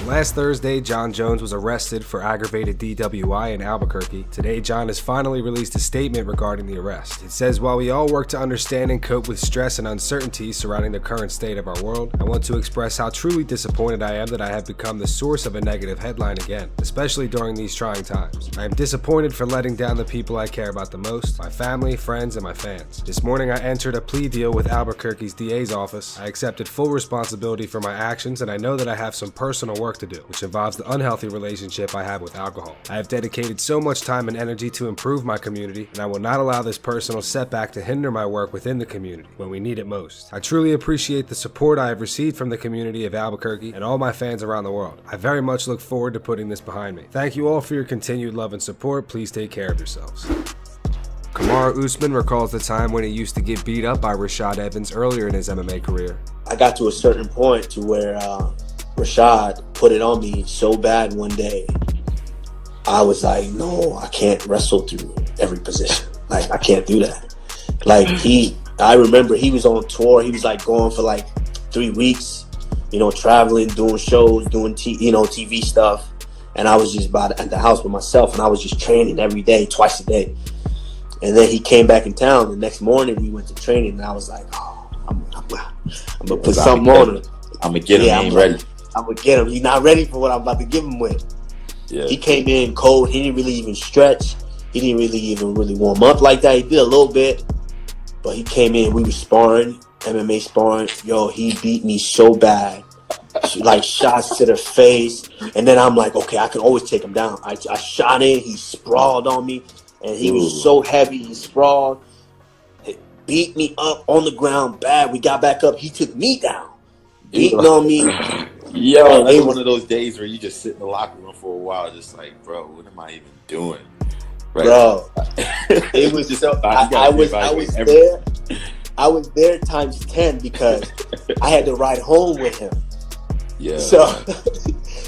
Last Thursday, Jon Jones was arrested for aggravated DWI in Albuquerque. Today, Jon has finally released a statement regarding the arrest. It says, "While we all work to understand and cope with stress and uncertainty surrounding the current state of our world, I want to express how truly disappointed I am that I have become the source of a negative headline again, especially during these trying times. I am disappointed for letting down the people I care about the most, my family, friends, and my fans. This morning, I entered a plea deal with Albuquerque's DA's office. I accepted full responsibility for my actions, and I know that I have some personal work to do, which involves the unhealthy relationship I have with alcohol. I have dedicated so much time and energy to improve my community, and I will not allow this personal setback to hinder my work within the community when we need it most. I truly appreciate the support I have received from the community of Albuquerque and all my fans around the world. I very much look forward to putting this behind me. Thank you all for your continued love and support. Please take care of yourselves." Kamaru Usman recalls the time when he used to get beat up by Rashad Evans earlier in his MMA career. I got to a certain point to where Rashad put it on me so bad one day. I was like, no, I can't wrestle through every position. Like, I can't do that. Like, I remember he was on tour. He was like going for like 3 weeks, traveling, doing shows, doing TV stuff. And I was just at the house with myself, and I was just training every day, twice a day. And then he came back in town. The next morning we went to training, and I was like, oh, I'm gonna put something on him. I'm gonna get him. He ain't ready. I'm gonna get him. He's not ready for what I'm about to give him with. Yeah. He came in cold. He didn't really even stretch. He didn't really warm up like that. He did a little bit, but he came in. We were sparring, MMA sparring. Yo, he beat me so bad, like shots to the face. And then I'm like, okay, I can always take him down. I shot in. He sprawled on me, and he was so heavy. He sprawled. It beat me up on the ground bad. We got back up. He took me down, beating on me. Yo, it was one of those days where you just sit in the locker room for a while, just like, bro, what am I even doing? Right? Bro, it was just so. I was there times 10 because I had to ride home with him. Yeah. So,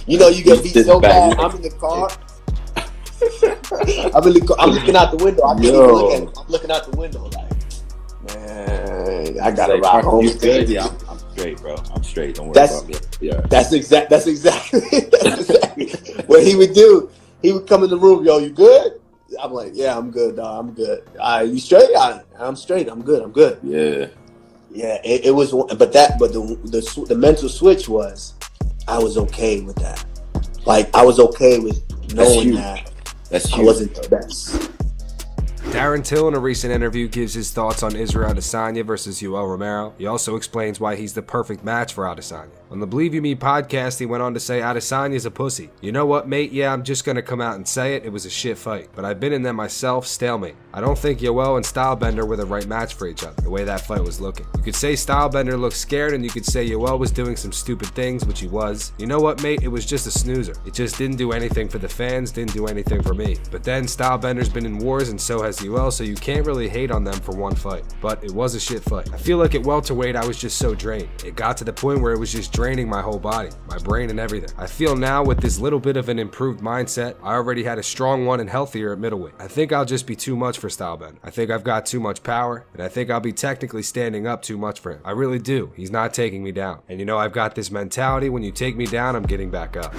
you get beat so bad. I'm in the car. I'm looking out the window. I can't even look at him. I'm looking out the window like, man, I gotta ride home. You good? Yeah, I'm straight, bro. I'm straight. Don't worry about me. Yeah. That's exactly what he would do. He would come in the room. Yo, you good? I'm like, yeah, I'm good, dog. I'm good. You straight? I'm straight. I'm good. Yeah. Yeah. It was, but the mental switch was, I was okay with that. Like, I was okay with knowing that I wasn't the best. Darren Till, in a recent interview, gives his thoughts on Israel Adesanya versus Yoel Romero. He also explains why he's the perfect match for Adesanya. On the Believe You Me podcast, he went on to say, Adesanya's a pussy. You know what, mate? Yeah, I'm just going to come out and say it. It was a shit fight. But I've been in them myself, stalemate. I don't think Yoel and Stylebender were the right match for each other, the way that fight was looking. You could say Stylebender looked scared, and you could say Yoel was doing some stupid things, which he was. You know what, mate? It was just a snoozer. It just didn't do anything for the fans, didn't do anything for me. But then Stylebender's been in wars, and so has Yoel, so you can't really hate on them for one fight. But it was a shit fight. I feel like at welterweight, I was just so drained. It got to the point where it was just draining my whole body, my brain and everything. I feel now with this little bit of an improved mindset, I already had a strong one and healthier at middleweight. I think I'll just be too much for Stylebender. I think I've got too much power, and I think I'll be technically standing up too much for him. I really do. He's not taking me down. And I've got this mentality, when you take me down, I'm getting back up.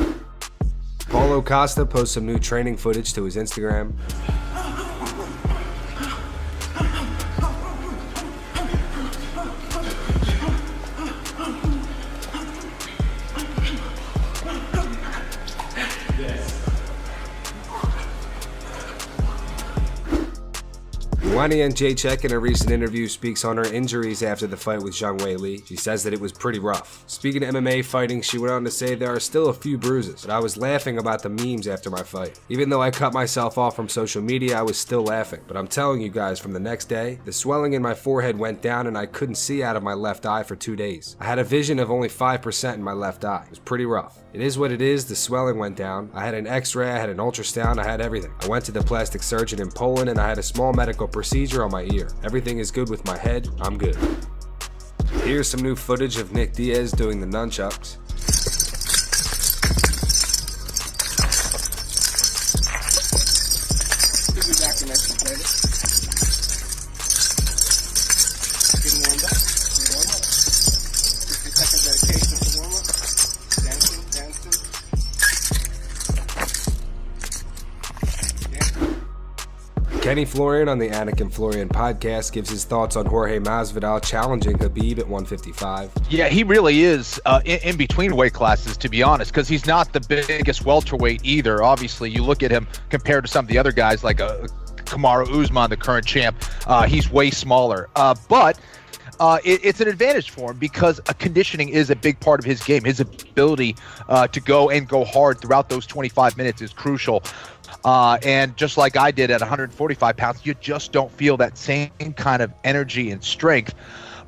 Paulo Costa posts some new training footage to his Instagram. Joanna Jedrzejczyk, in a recent interview, speaks on her injuries after the fight with Zhang Weili. She says that it was pretty rough. Speaking of MMA fighting, she went on to say there are still a few bruises, but I was laughing about the memes after my fight. Even though I cut myself off from social media, I was still laughing. But I'm telling you guys, from the next day, the swelling in my forehead went down and I couldn't see out of my left eye for 2 days. I had a vision of only 5% in my left eye. It was pretty rough. It is what it is. The swelling went down. I had an x-ray, I had an ultrasound, I had everything. I went to the plastic surgeon in Poland and I had a small medical procedure on my ear. Everything is good with my head. I'm good. Here's some new footage of Nick Diaz doing the nunchucks. Kenny Florian on the Anik Florian Podcast gives his thoughts on Jorge Masvidal challenging Khabib at 155. Yeah, he really is in between weight classes, to be honest, because he's not the biggest welterweight either. Obviously, you look at him compared to some of the other guys like Kamaru Usman, the current champ, he's way smaller. But it's an advantage for him because conditioning is a big part of his game. His ability to go hard throughout those 25 minutes is crucial. And just like I did at 145 pounds, you just don't feel that same kind of energy and strength.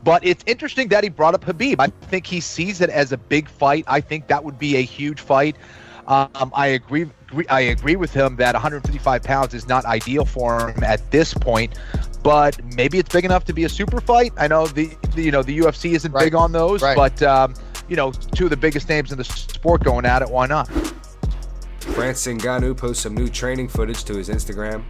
But it's interesting that he brought up Khabib. I think he sees it as a big fight. I think that would be a huge fight. I agree with him that 155 pounds is not ideal for him at this point, but maybe it's big enough to be a super fight. I know the UFC isn't big on those, but two of the biggest names in the sport going at it, why not? France Ngannou posts some new training footage to his Instagram.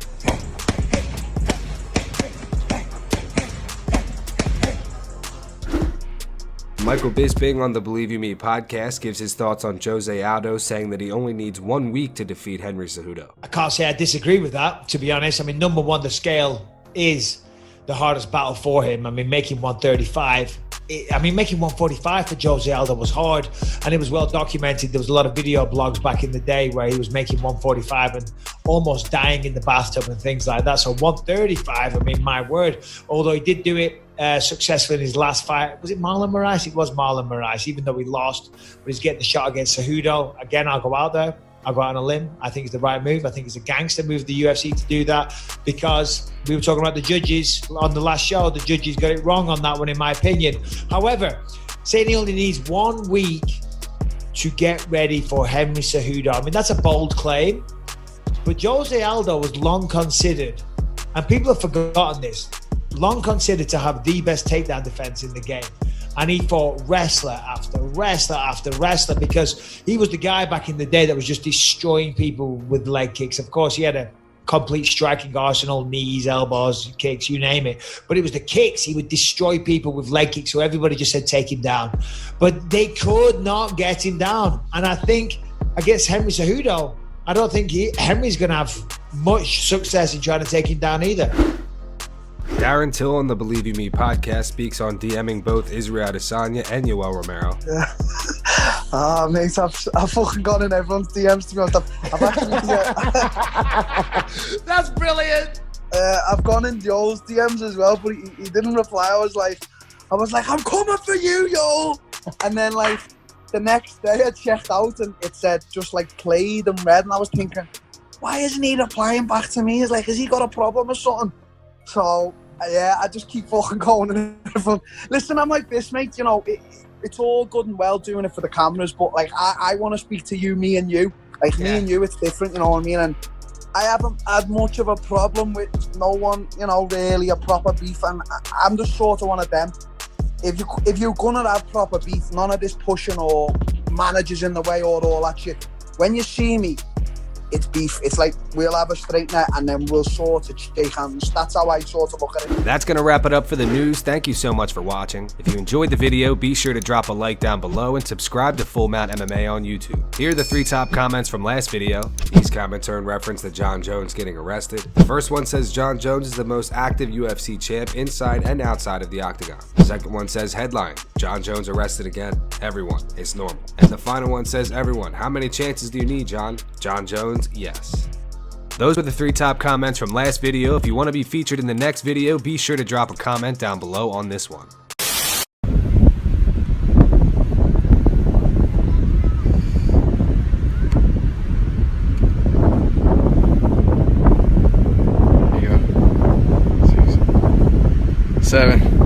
Michael Bisping on the Believe You Me podcast gives his thoughts on Jose Aldo, saying that he only needs 1 week to defeat Henry Cejudo. I can't say I disagree with that, to be honest. I mean, number one, the scale is the hardest battle for him. I mean, making 135. Making 145 for Jose Aldo was hard, and it was well documented. There was a lot of video blogs back in the day where he was making 145 and almost dying in the bathtub and things like that. So 135, I mean, my word. Although he did do it successfully in his last fight. Was it Marlon Moraes? It was Marlon Moraes, even though he lost. But he's getting the shot against Cejudo. Again, I'll go out there. I'll go out on a limb. I think it's the right move. I think it's a gangster move of the UFC to do that, because we were talking about the judges on the last show. The judges got it wrong on that one, in my opinion. However, saying he only needs 1 week to get ready for Henry Cejudo, I mean, that's a bold claim. But Jose Aldo was long considered, and people have forgotten this, long considered to have the best takedown defense in the game. And he fought wrestler after wrestler after wrestler, because he was the guy back in the day that was just destroying people with leg kicks. Of course, he had a complete striking arsenal, knees, elbows, kicks, you name it. But it was the kicks. He would destroy people with leg kicks, so everybody just said, take him down. But they could not get him down. And I think against Henry Cejudo, I don't think Henry's going to have much success in trying to take him down either. Darren Till on the Believe You Me podcast speaks on DMing both Israel Adesanya and Yoel Romero. Mate, I've fucking gone in everyone's DMs, to be honest. I've actually... That's brilliant! I've gone in Yoel's DMs as well, but he didn't reply. I was like, I'm coming for you, Yoel! And then, like, the next day I checked out and it said just, like, played and red, and I was thinking, why isn't he replying back to me? It's like, has he got a problem or something? So, yeah, I just keep fucking going in everyone. Listen, I'm like this, mate, it's all good and well doing it for the cameras, but like I want to speak to you, me and you. Like me and you, it's different, you know what I mean? And I haven't had much of a problem with no one, really a proper beef, and I'm just sort of one of them. If you're gonna have proper beef, none of this pushing or managers in the way or all that shit. When you see me, it's beef. It's like we'll have a straight net and then we'll sort of shake hands. That's how I sort of look at it. That's going to wrap it up for the news. Thank you so much for watching. If you enjoyed the video, be sure to drop a like down below and subscribe to Full Mount MMA on YouTube. Here are the 3 top comments from last video. These comments are in reference to Jon Jones getting arrested. The first one says Jon Jones is the most active UFC champ inside and outside of the octagon. The second one says headline, Jon Jones arrested again. Everyone, it's normal. And the final one says everyone, how many chances do you need, Jon? Jon Jones, yes. Those were the 3 top comments from last video. If you want to be featured in the next video, be sure to drop a comment down below on this one. There you go. 6, 7.